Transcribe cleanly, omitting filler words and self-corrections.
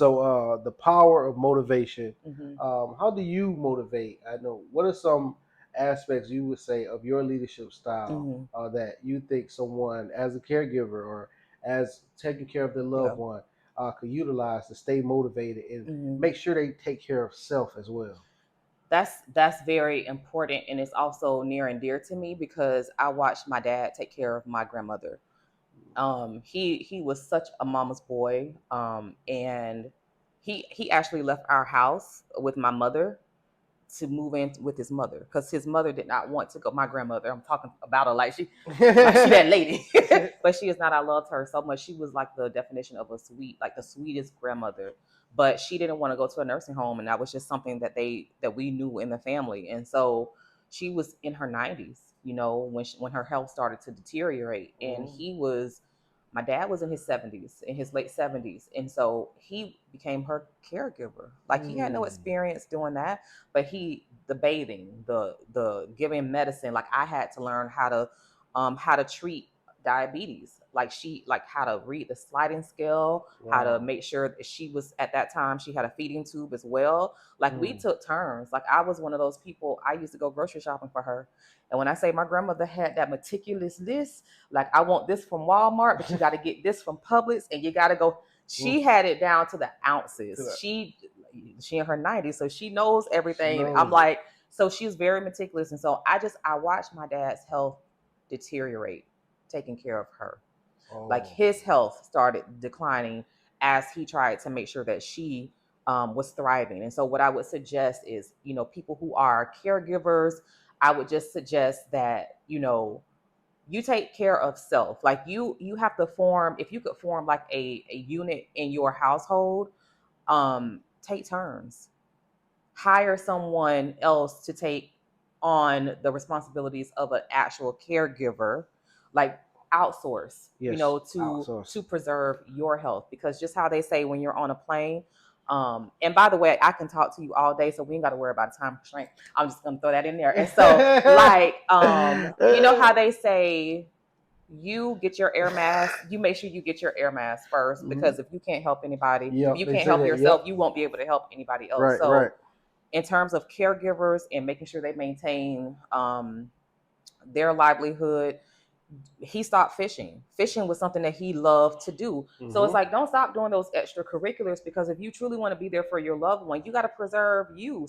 The power of motivation. Hmm. How do you motivate? I know. What are some aspects you would say of your leadership style Hmm. that you think someone, as a caregiver or as taking care of their Yeah. loved one, could utilize to stay motivated and Hmm. make sure they take care of self as well? That's very important, and it's also near and dear to me because I watched my dad take care of my grandmother. He was such a mama's boy, and he actually left our house with my mother to move in with his mother because his mother did not want to go. My grandmother, I'm talking about her like she that lady, but she is not. I loved her so much. She was like the definition of a sweet, like the sweetest grandmother. But she didn't want to go to a nursing home, and that was just something that we knew in the family. And so she was in her 90s, when her health started to deteriorate, and Mhm. my dad was in his 70s, in his late 70s, and so he became her caregiver. Like he had no Mm. experience doing that, but the bathing, the giving medicine, like I had to learn how to treat diabetes, like how to read the sliding scale, how to Wow. make sure that she was, at that time she had a feeding tube as well. Like we Mm. took turns. Like I was one of those people, I used to go grocery shopping for her. And when I say my grandmother had that meticulous list, like I want this from Walmart, but you got to get this from Publix, and you got to go. Mm. She had it down to the To ounces. that. She in her 90s, so she knows She everything. I'm knows it. like, so she's very meticulous, and so I watched my dad's health deteriorate taking care of her. Like Oh. his health started declining as he tried to make sure that she was thriving. And so what I would suggest is, people who are caregivers, I would just suggest that, you take care of self. Like you have to form, if you could form like a unit in your household, take turns, hire someone else to take on the responsibilities of an actual caregiver, like outsource, Yes. Outsource. to preserve your health. Because just how they say when you're on a plane, and by the way, I can talk to you all day, so we ain't got to worry about a time constraint. I'm just gonna throw that in there. And so, like, you know how they say, you get your air mask, you make sure you get your air mask first, Mhm. because if you can't help anybody, if Yep. you They can't say help that. yourself, Yep. you won't be able to help anybody else. Right. Right. So in terms of caregivers and making sure they maintain their livelihood, he stopped fishing. Fishing was something that he loved to do. So it's Mhm. like, don't stop doing those extracurriculars, because if you truly want to be there for your loved one, you got to preserve you.